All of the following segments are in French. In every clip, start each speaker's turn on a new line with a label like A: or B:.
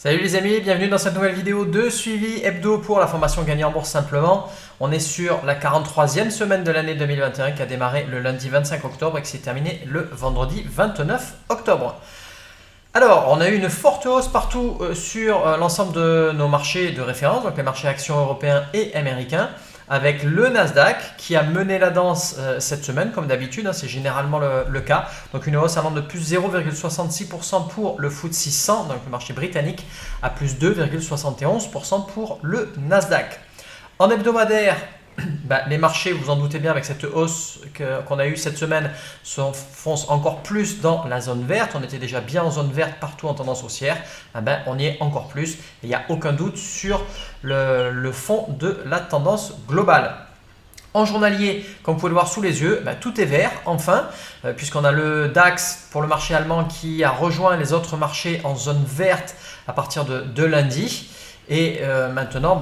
A: Salut les amis, bienvenue dans cette nouvelle vidéo de suivi hebdo pour la formation Gagner en bourse simplement. On est sur la 43e semaine de l'année 2021 qui a démarré le lundi 25 octobre et qui s'est terminée le vendredi 29 octobre. Alors, on a eu une forte hausse partout sur l'ensemble de nos marchés de référence, donc les marchés actions européens et américains, avec le Nasdaq qui a mené la danse cette semaine, comme d'habitude, c'est généralement le cas. Donc une hausse allant de plus 0,66% pour le FTSE 100, donc le marché britannique, à plus 2,71% pour le Nasdaq. En hebdomadaire, les marchés, vous en doutez bien, avec cette hausse qu'on a eue cette semaine, s'enfoncent encore plus dans la zone verte. On était déjà bien en zone verte partout en tendance haussière. On y est encore plus. Il n'y a aucun doute sur le fond de la tendance globale. En journalier, comme vous pouvez le voir sous les yeux, tout est vert enfin, puisqu'on a le DAX pour le marché allemand qui a rejoint les autres marchés en zone verte à partir de lundi. Et maintenant,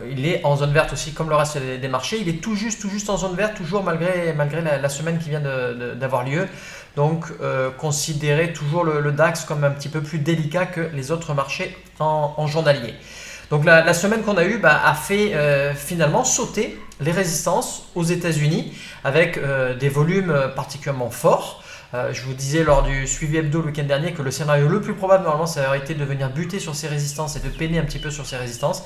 A: il est en zone verte aussi comme le reste des marchés. Il est tout juste en zone verte, toujours malgré la semaine qui vient d'avoir lieu. Donc, considérez toujours le DAX comme un petit peu plus délicat que les autres marchés en journalier. Donc, la semaine qu'on a eue a fait finalement sauter les résistances aux États-Unis avec des volumes particulièrement forts. Je vous disais lors du suivi hebdo le week-end dernier que le scénario le plus probable normalement ça aurait été de venir buter sur ces résistances et de peiner un petit peu sur ces résistances.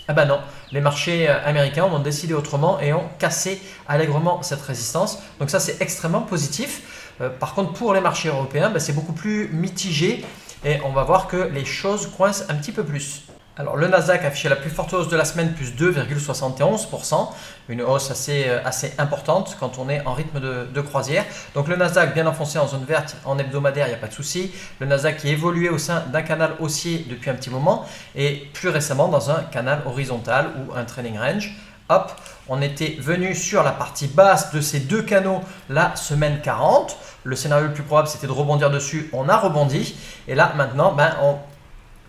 A: Non, les marchés américains ont décidé autrement et ont cassé allègrement cette résistance. Donc ça c'est extrêmement positif. Par contre pour les marchés européens c'est beaucoup plus mitigé et on va voir que les choses coincent un petit peu plus. Alors le Nasdaq a affiché la plus forte hausse de la semaine, plus 2,71%, une hausse assez importante quand on est en rythme de croisière. Donc le Nasdaq bien enfoncé en zone verte en hebdomadaire, il n'y a pas de souci. Le Nasdaq qui évoluait au sein d'un canal haussier depuis un petit moment et plus récemment dans un canal horizontal ou un trailing range. Hop, on était venu sur la partie basse de ces deux canaux la semaine 40. Le scénario le plus probable c'était de rebondir dessus, on a rebondi et là maintenant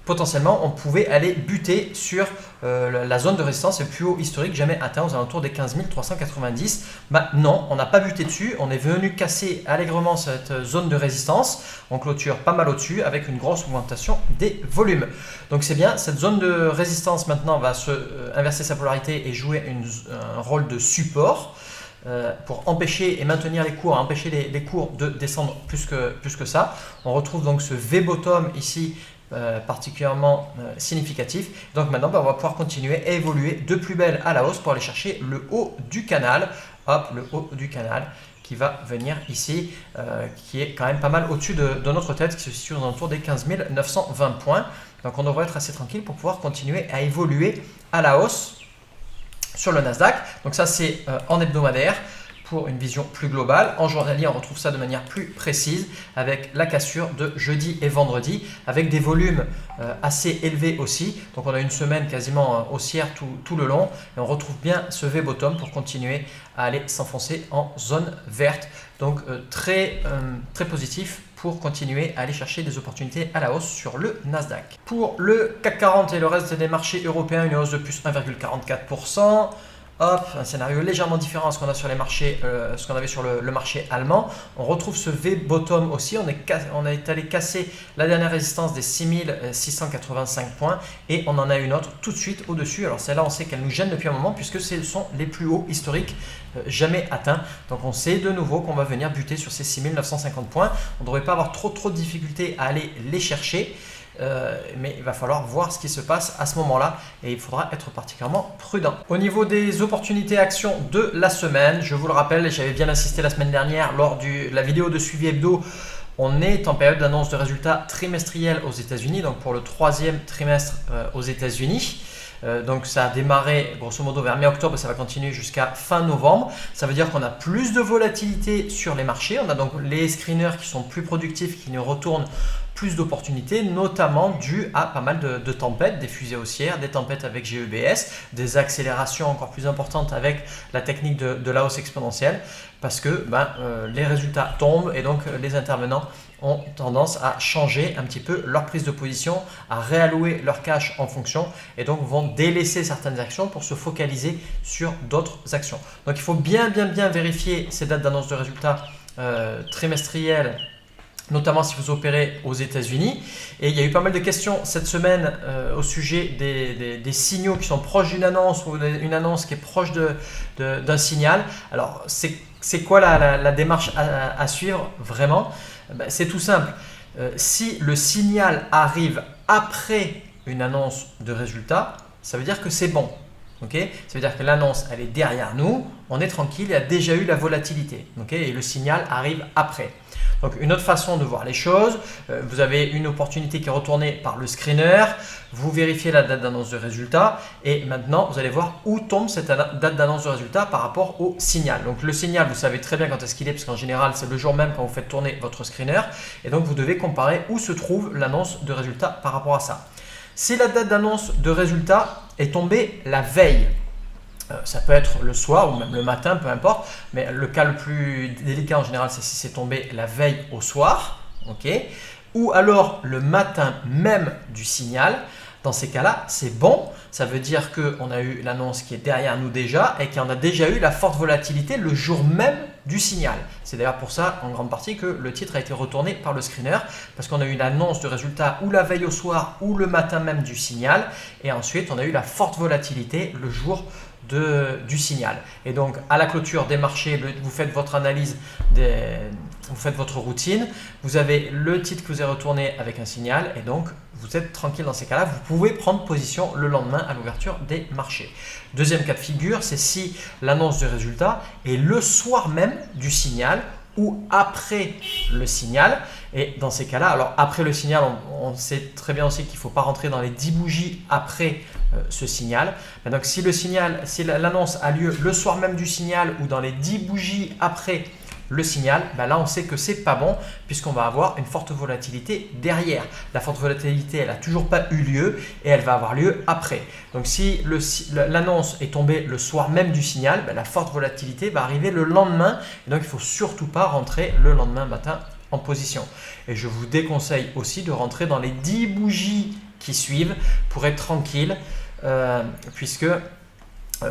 A: potentiellement, on pouvait aller buter sur la zone de résistance, le plus haut historique jamais atteint aux alentours des 15 390. Non, on n'a pas buté dessus. On est venu casser allègrement cette zone de résistance. On clôture pas mal au-dessus avec une grosse augmentation des volumes. Donc c'est bien, cette zone de résistance maintenant va inverser sa polarité et jouer un rôle de support. Pour empêcher et maintenir les cours, empêcher les cours de descendre plus que ça. On retrouve donc ce V-bottom ici particulièrement significatif. Donc maintenant, on va pouvoir continuer à évoluer de plus belle à la hausse pour aller chercher le haut du canal. Hop, le haut du canal qui va venir ici, qui est quand même pas mal au-dessus de notre tête, qui se situe aux alentours des 15 920 points. Donc on devrait être assez tranquille pour pouvoir continuer à évoluer à la hausse sur le Nasdaq. Donc ça c'est en hebdomadaire pour une vision plus globale. En journalier, on retrouve ça de manière plus précise avec la cassure de jeudi et vendredi avec des volumes assez élevés aussi. Donc on a une semaine quasiment haussière tout le long et on retrouve bien ce V-bottom pour continuer à aller s'enfoncer en zone verte. Donc très positif pour continuer à aller chercher des opportunités à la hausse sur le Nasdaq. Pour le CAC 40 et le reste des marchés européens, une hausse de plus 1,44%. Hop, un scénario légèrement différent à ce qu'on a sur les marchés, ce qu'on avait sur le marché allemand. On retrouve ce V-bottom aussi. On est allé casser la dernière résistance des 6685 points et on en a une autre tout de suite au-dessus. Alors celle-là, on sait qu'elle nous gêne depuis un moment puisque ce sont les plus hauts historiques jamais atteints. Donc on sait de nouveau qu'on va venir buter sur ces 6950 points. On ne devrait pas avoir trop de difficultés à aller les chercher. Mais il va falloir voir ce qui se passe à ce moment-là et il faudra être particulièrement prudent. Au niveau des opportunités actions de la semaine, je vous le rappelle, j'avais bien insisté la semaine dernière lors de la vidéo de suivi hebdo, on est en période d'annonce de résultats trimestriels aux États-Unis, donc pour le troisième trimestre aux États-Unis. Donc ça a démarré grosso modo vers mi-octobre et ça va continuer jusqu'à fin novembre. Ça veut dire qu'on a plus de volatilité sur les marchés. On a donc les screeners qui sont plus productifs, qui nous retournent plus d'opportunités, notamment dû à pas mal de tempêtes, des fusées haussières, des tempêtes avec GEBS, des accélérations encore plus importantes avec la technique de la hausse exponentielle, parce que les résultats tombent et donc les intervenants ont tendance à changer un petit peu leur prise de position, à réallouer leur cash en fonction et donc vont délaisser certaines actions pour se focaliser sur d'autres actions. Donc il faut bien vérifier ces dates d'annonce de résultats trimestriels notamment si vous opérez aux États-Unis. Et il y a eu pas mal de questions cette semaine au sujet des signaux qui sont proches d'une annonce ou une annonce qui est proche d'un signal. Alors, c'est quoi la démarche à suivre vraiment? Ben, c'est tout simple. Si le signal arrive après une annonce de résultat, ça veut dire que c'est bon. Okay, ça veut dire que l'annonce, elle est derrière nous, on est tranquille, il y a déjà eu la volatilité. Okay, et le signal arrive après. Donc, une autre façon de voir les choses, vous avez une opportunité qui est retournée par le screener, vous vérifiez la date d'annonce de résultat et maintenant, vous allez voir où tombe cette date d'annonce de résultat par rapport au signal. Donc, le signal, vous savez très bien quand est-ce qu'il est, parce qu'en général, c'est le jour même quand vous faites tourner votre screener. Et donc, vous devez comparer où se trouve l'annonce de résultat par rapport à ça. Si la date d'annonce de résultat est tombée la veille, ça peut être le soir ou même le matin, peu importe, mais le cas le plus délicat en général, c'est si c'est tombé la veille au soir, okay, ou alors le matin même du signal. Dans ces cas-là, c'est bon. Ça veut dire qu'on a eu l'annonce qui est derrière nous déjà et qu'on a déjà eu la forte volatilité le jour même du signal. C'est d'ailleurs pour ça, en grande partie, que le titre a été retourné par le screener parce qu'on a eu l'annonce de résultat ou la veille au soir ou le matin même du signal. Et ensuite, on a eu la forte volatilité le jour du signal. Et donc, à la clôture des marchés, vous faites votre analyse, vous faites votre routine, vous avez le titre que vous avez retourné avec un signal et donc vous êtes tranquille dans ces cas-là. Vous pouvez prendre position le lendemain à l'ouverture des marchés. Deuxième cas de figure, c'est si l'annonce du résultat est le soir même du signal ou après le signal. Et dans ces cas-là, alors après le signal, on sait très bien aussi qu'il ne faut pas rentrer dans les 10 bougies après ce signal. Mais donc si l'annonce a lieu le soir même du signal ou dans les 10 bougies après le signal, ben là on sait que c'est pas bon puisqu'on va avoir une forte volatilité derrière. La forte volatilité, elle n'a toujours pas eu lieu et elle va avoir lieu après. Donc si l'annonce est tombée le soir même du signal, ben la forte volatilité va arriver le lendemain et donc il ne faut surtout pas rentrer le lendemain matin en position. Et je vous déconseille aussi de rentrer dans les 10 bougies qui suivent pour être tranquille puisque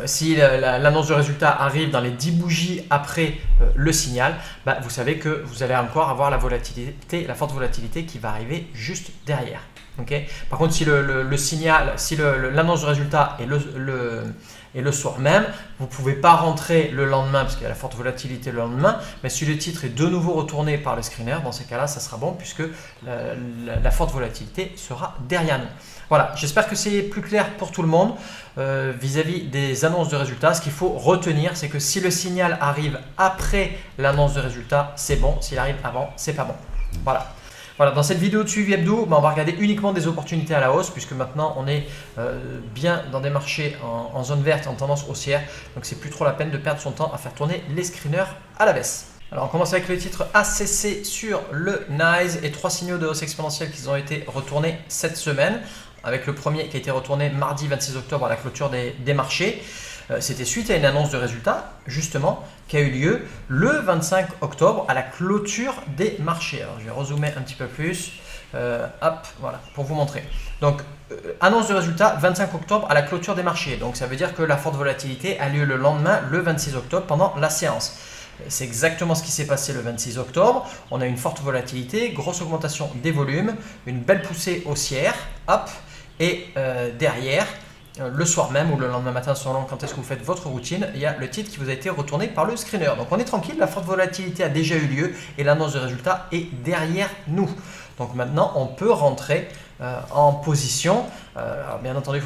A: si l'annonce de résultat arrive dans les 10 bougies après le signal, bah, vous savez que vous allez encore avoir la forte volatilité qui va arriver juste derrière. Okay. Par contre, si l'annonce de résultat est le soir même, vous ne pouvez pas rentrer le lendemain parce qu'il y a la forte volatilité le lendemain, mais si le titre est de nouveau retourné par le screener, dans ces cas-là, ça sera bon puisque la forte volatilité sera derrière nous. Voilà, j'espère que c'est plus clair pour tout le monde vis-à-vis des annonces de résultats. Ce qu'il faut retenir, c'est que si le signal arrive après l'annonce de résultats, c'est bon. S'il arrive avant, c'est pas bon. Voilà. Voilà, dans cette vidéo de suivi hebdo, on va regarder uniquement des opportunités à la hausse puisque maintenant on est bien dans des marchés en zone verte, en tendance haussière. Donc c'est plus trop la peine de perdre son temps à faire tourner les screeners à la baisse. Alors on commence avec le titre ACC sur le NYSE et 3 signaux de hausse exponentielle qui ont été retournés cette semaine. Avec le premier qui a été retourné mardi 26 octobre à la clôture des marchés. C'était suite à une annonce de résultat, justement, qui a eu lieu le 25 octobre à la clôture des marchés. Alors, je vais rezoomer un petit peu plus. Hop, voilà, pour vous montrer. Donc, annonce de résultat 25 octobre à la clôture des marchés. Donc, ça veut dire que la forte volatilité a lieu le lendemain, le 26 octobre, pendant la séance. C'est exactement ce qui s'est passé le 26 octobre. On a une forte volatilité, grosse augmentation des volumes, une belle poussée haussière, hop, et derrière, le soir même ou le lendemain matin, selon quand est-ce que vous faites votre routine, il y a le titre qui vous a été retourné par le screener. Donc on est tranquille, la forte volatilité a déjà eu lieu et l'annonce de résultat est derrière nous. Donc maintenant, on peut rentrer en position. Alors bien entendu,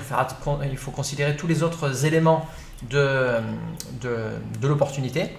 A: il faut considérer tous les autres éléments de l'opportunité.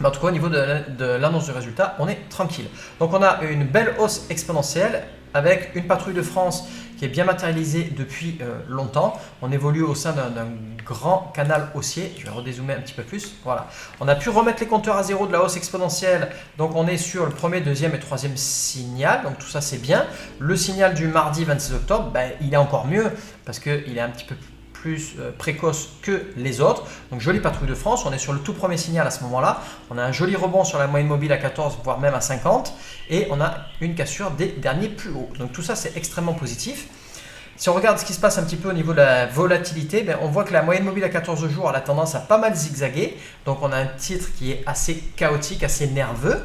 A: Mais en tout cas, au niveau de l'annonce du résultat, on est tranquille. Donc on a une belle hausse exponentielle avec une patrouille de France qui est bien matérialisée depuis longtemps. On évolue au sein d'un grand canal haussier. Je vais redézoomer un petit peu plus. Voilà. On a pu remettre les compteurs à zéro de la hausse exponentielle. Donc on est sur le premier, deuxième et troisième signal. Donc tout ça c'est bien. Le signal du mardi 26 octobre, ben, il est encore mieux parce qu'il est un petit peu plus précoce que les autres. Donc jolie patrouille de France, on est sur le tout premier signal à ce moment-là. On a un joli rebond sur la moyenne mobile à 14, voire même à 50. Et on a une cassure des derniers plus hauts. Donc tout ça, c'est extrêmement positif. Si on regarde ce qui se passe un petit peu au niveau de la volatilité, ben on voit que la moyenne mobile à 14 jours a tendance à pas mal zigzaguer. Donc on a un titre qui est assez chaotique, assez nerveux.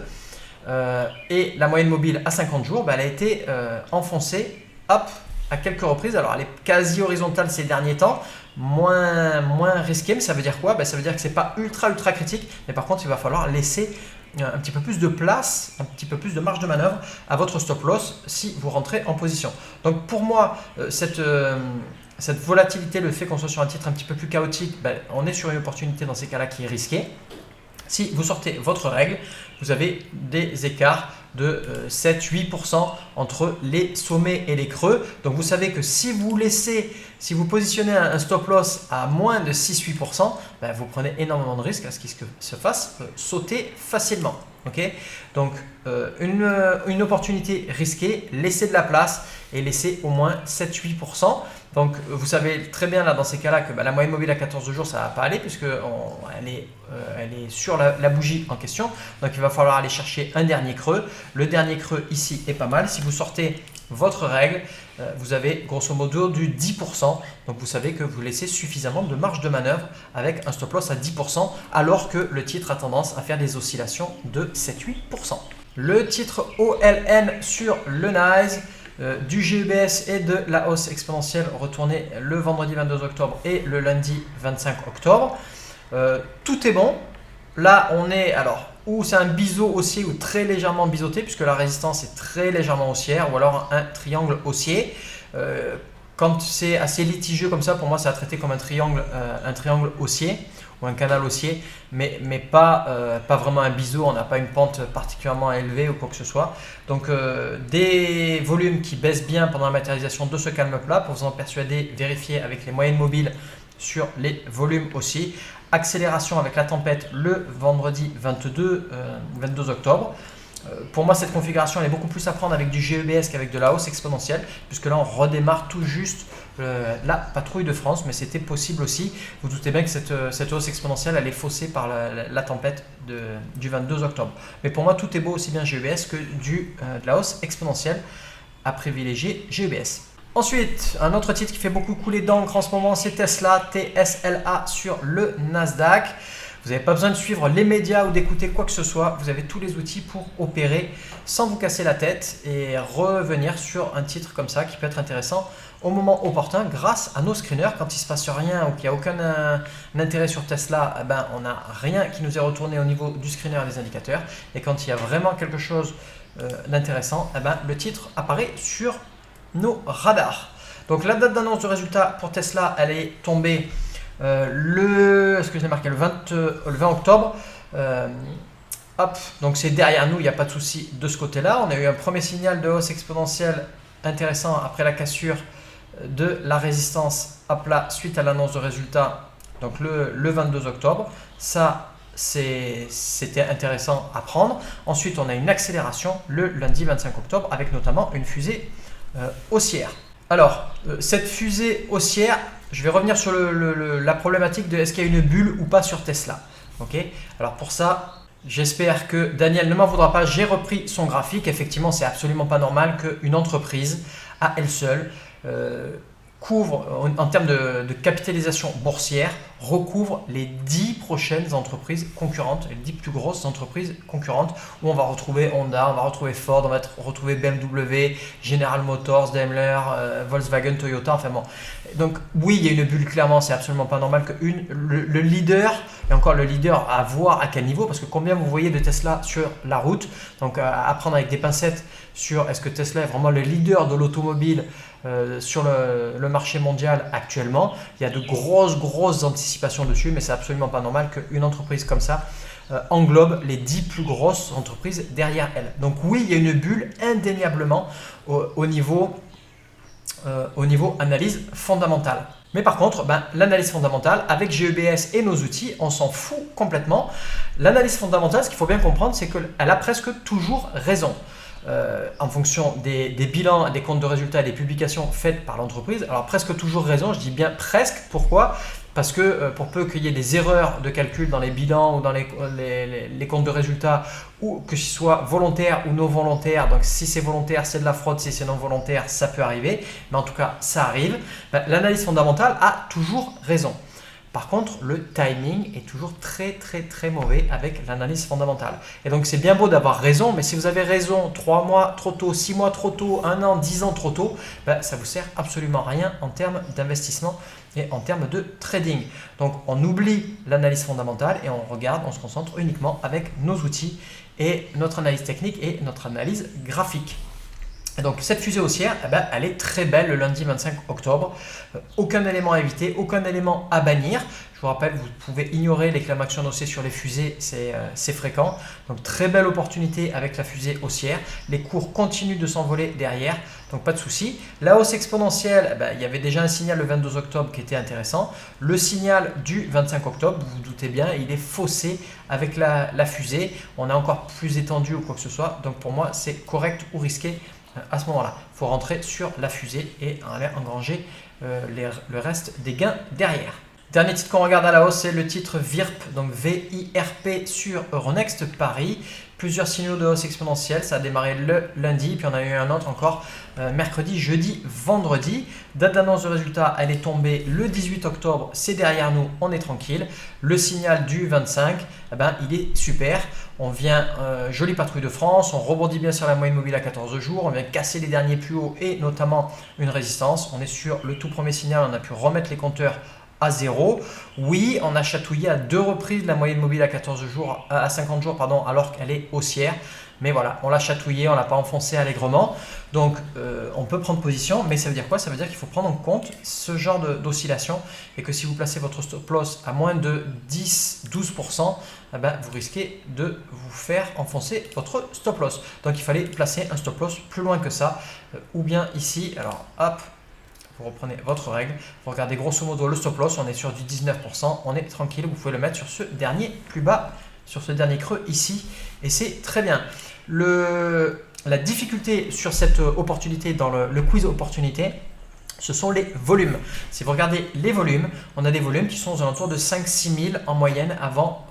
A: et la moyenne mobile à 50 jours, elle a été enfoncée hop, à quelques reprises. Alors elle est quasi horizontale ces derniers temps, moins risqué, mais ça veut dire quoi? Ça veut dire que ce n'est pas ultra critique, mais par contre il va falloir laisser un petit peu plus de place, un petit peu plus de marge de manœuvre à votre stop loss si vous rentrez en position. Donc pour moi, cette volatilité, le fait qu'on soit sur un titre un petit peu plus chaotique, on est sur une opportunité dans ces cas-là qui est risquée. Si vous sortez votre règle, vous avez des écarts de 7-8% entre les sommets et les creux. Donc vous savez que si vous positionnez un stop loss à moins de 6-8%, vous prenez énormément de risques à ce qu'il se fasse sauter facilement. Okay, donc une opportunité risquée, laissez de la place et laissez au moins 7-8%. Donc vous savez très bien là dans ces cas-là que la moyenne mobile à 14 jours ça ne va pas aller puisque elle est sur la bougie en question. Donc il va falloir aller chercher un dernier creux. Le dernier creux ici est pas mal. Si vous sortez votre règle, vous avez grosso modo du 10%. Donc vous savez que vous laissez suffisamment de marge de manœuvre avec un stop loss à 10% alors que le titre a tendance à faire des oscillations de 7-8%. Le titre OLN sur le NYSE, du GEBS et de la hausse exponentielle retournée le vendredi 22 octobre et le lundi 25 octobre. Tout est bon. Là, on est où c'est un biseau haussier ou très légèrement biseauté puisque la résistance est très légèrement haussière ou alors un triangle haussier. Quand c'est assez litigieux comme ça, pour moi, c'est à traiter comme un triangle haussier ou un canal haussier, mais pas vraiment un biseau. On n'a pas une pente particulièrement élevée ou quoi que ce soit. Donc, des volumes qui baissent bien pendant la matérialisation de ce calme-plat. Pour vous en persuader, vérifiez avec les moyennes mobiles sur les volumes aussi. Accélération avec la tempête le vendredi 22 octobre. Pour moi, cette configuration elle est beaucoup plus à prendre avec du GEBS qu'avec de la hausse exponentielle, puisque là, on redémarre tout juste la patrouille de France, mais c'était possible aussi. Vous doutez bien que cette hausse exponentielle, elle est faussée par la tempête du 22 octobre. Mais pour moi, tout est beau aussi bien GEBS que de la hausse exponentielle à privilégier GEBS. Ensuite, un autre titre qui fait beaucoup couler d'encre en ce moment, c'est Tesla, TSLA sur le Nasdaq. Vous n'avez pas besoin de suivre les médias ou d'écouter quoi que ce soit. Vous avez tous les outils pour opérer sans vous casser la tête et revenir sur un titre comme ça qui peut être intéressant au moment opportun grâce à nos screeners. Quand il ne se passe rien ou qu'il n'y a aucun intérêt sur Tesla, on n'a rien qui nous est retourné au niveau du screener et des indicateurs. Et quand il y a vraiment quelque chose d'intéressant, le titre apparaît sur nos radars. Donc la date d'annonce du résultat pour Tesla, elle est tombée est-ce que je l'ai marqué le 20 octobre. Donc c'est derrière nous, il n'y a pas de souci de ce côté-là. On a eu un premier signal de hausse exponentielle intéressant après la cassure de la résistance à plat suite à l'annonce de résultat, donc le 22 octobre. Ça, c'était intéressant à prendre. Ensuite, on a une accélération le lundi 25 octobre avec notamment une fusée haussière. Alors, cette fusée haussière, je vais revenir sur la problématique de est-ce qu'il y a une bulle ou pas sur Tesla. Okay. Alors pour ça, j'espère que Daniel ne m'en voudra pas. J'ai repris son graphique. Effectivement, c'est absolument pas normal qu'une entreprise, à elle seule, couvre, en termes de capitalisation boursière, recouvre les 10 prochaines entreprises concurrentes, les 10 plus grosses entreprises concurrentes, où on va retrouver Honda, on va retrouver Ford, on va retrouver BMW, General Motors, Daimler, Volkswagen, Toyota, enfin bon. Donc oui, il y a une bulle, clairement, c'est absolument pas normal que le leader, et encore le leader à voir à quel niveau, parce que combien vous voyez de Tesla sur la route, donc à prendre avec des pincettes sur est-ce que Tesla est vraiment le leader de l'automobile sur le marché mondial actuellement. Il y a de grosses anticipations dessus, mais c'est absolument pas normal qu'une entreprise comme ça englobe les 10 plus grosses entreprises derrière elle. Donc oui, il y a une bulle indéniablement au niveau analyse fondamentale. Mais par contre, l'analyse fondamentale, avec GEBS et nos outils, on s'en fout complètement. L'analyse fondamentale, ce qu'il faut bien comprendre, c'est qu'elle a presque toujours raison. En fonction des bilans, des comptes de résultats et des publications faites par l'entreprise. Alors presque toujours raison, je dis bien presque. Pourquoi ? Parce que pour peu qu'il y ait des erreurs de calcul dans les bilans ou dans les comptes de résultats, ou que ce soit volontaire ou non volontaire, donc si c'est volontaire c'est de la fraude, si c'est non volontaire ça peut arriver, mais en tout cas ça arrive, l'analyse fondamentale a toujours raison. Par contre, le timing est toujours très mauvais avec l'analyse fondamentale. Et donc, c'est bien beau d'avoir raison, mais si vous avez raison 3 mois trop tôt, 6 mois trop tôt, 1 an, 10 ans trop tôt, ça ne vous sert absolument à rien en termes d'investissement et en termes de trading. Donc, on oublie l'analyse fondamentale et on regarde, on se concentre uniquement avec nos outils et notre analyse technique et notre analyse graphique. Et donc cette fusée haussière, elle est très belle le lundi 25 octobre. Aucun élément à éviter, aucun élément à bannir. Je vous rappelle, vous pouvez ignorer l'exclamation haussière sur les fusées, c'est fréquent. Donc très belle opportunité avec la fusée haussière. Les cours continuent de s'envoler derrière, donc pas de souci. La hausse exponentielle, il y avait déjà un signal le 22 octobre qui était intéressant. Le signal du 25 octobre, vous vous doutez bien, il est faussé avec la fusée. On est encore plus étendu ou quoi que ce soit. Donc pour moi, c'est correct ou risqué. À ce moment-là, il faut rentrer sur la fusée et aller engranger le reste des gains derrière. Dernier titre qu'on regarde à la hausse, c'est le titre VIRP, donc VIRP sur Euronext Paris. Plusieurs signaux de hausse exponentielle, ça a démarré le lundi, puis on a eu un autre encore mercredi, jeudi, vendredi. Date d'annonce de résultat, elle est tombée le 18 octobre, c'est derrière nous, on est tranquille. Le signal du 25, il est super. On vient, jolie patrouille de France, on rebondit bien sur la moyenne mobile à 14 jours, on vient casser les derniers plus hauts et notamment une résistance. On est sur le tout premier signal, on a pu remettre les compteurs à 0. Oui, on a chatouillé à 2 reprises la moyenne mobile à 50 jours, alors qu'elle est haussière. Mais voilà, on l'a chatouillé, on ne l'a pas enfoncé allègrement. Donc, on peut prendre position, mais ça veut dire quoi? Ça veut dire qu'il faut prendre en compte ce genre d'oscillation et que si vous placez votre stop loss à moins de 10-12%, vous risquez de vous faire enfoncer votre stop loss. Donc, il fallait placer un stop loss plus loin que ça, ou bien ici. Alors, hop, vous reprenez votre règle, vous regardez grosso modo le stop loss, on est sur du 19%, on est tranquille, vous pouvez le mettre sur ce dernier plus bas, sur ce dernier creux ici, et c'est très bien. La difficulté sur cette opportunité dans le quiz opportunité, ce sont les volumes. Si vous regardez les volumes, on a des volumes qui sont aux alentours de 5-6 000 en moyenne avant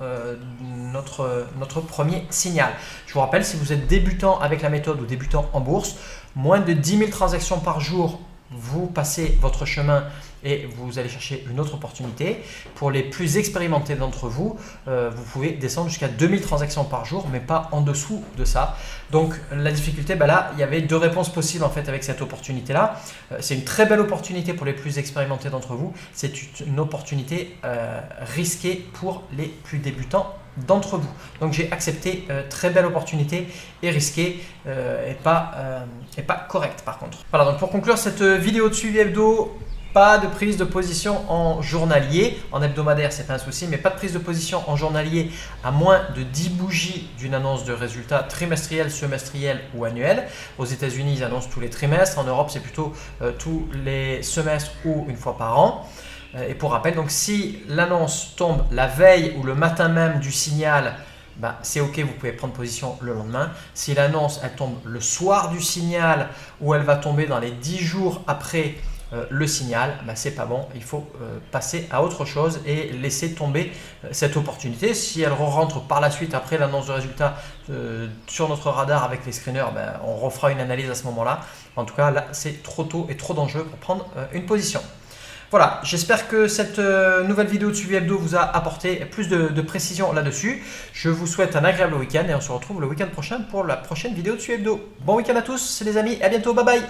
A: notre premier signal. Je vous rappelle, si vous êtes débutant avec la méthode ou débutant en bourse, moins de 10 000 transactions par jour, vous passez votre chemin et vous allez chercher une autre opportunité. Pour les plus expérimentés d'entre vous, vous pouvez descendre jusqu'à 2000 transactions par jour, mais pas en dessous de ça. Donc la difficulté, là, il y avait 2 réponses possibles en fait avec cette opportunité-là. C'est une très belle opportunité pour les plus expérimentés d'entre vous. C'est une opportunité risquée pour les plus débutants d'entre vous. Donc j'ai accepté très belle opportunité et risquée et pas correcte par contre. Voilà, donc pour conclure cette vidéo de suivi hebdo, pas de prise de position en journalier. En hebdomadaire, c'est pas un souci, mais pas de prise de position en journalier à moins de 10 bougies d'une annonce de résultats trimestriels, semestriels ou annuels. Aux États-Unis, ils annoncent tous les trimestres. En Europe, c'est plutôt tous les semestres ou une fois par an. Et pour rappel, donc si l'annonce tombe la veille ou le matin même du signal, c'est ok, vous pouvez prendre position le lendemain. Si l'annonce elle tombe le soir du signal ou elle va tomber dans les 10 jours après le signal, c'est pas bon, il faut passer à autre chose et laisser tomber cette opportunité. Si elle rentre par la suite après l'annonce de résultat sur notre radar avec les screeners, on refera une analyse à ce moment-là. En tout cas, là, c'est trop tôt et trop dangereux pour prendre une position. Voilà, j'espère que cette nouvelle vidéo de suivi hebdo vous a apporté plus de précision là-dessus. Je vous souhaite un agréable week-end et on se retrouve le week-end prochain pour la prochaine vidéo de suivi hebdo. Bon week-end à tous les amis, à bientôt, bye bye.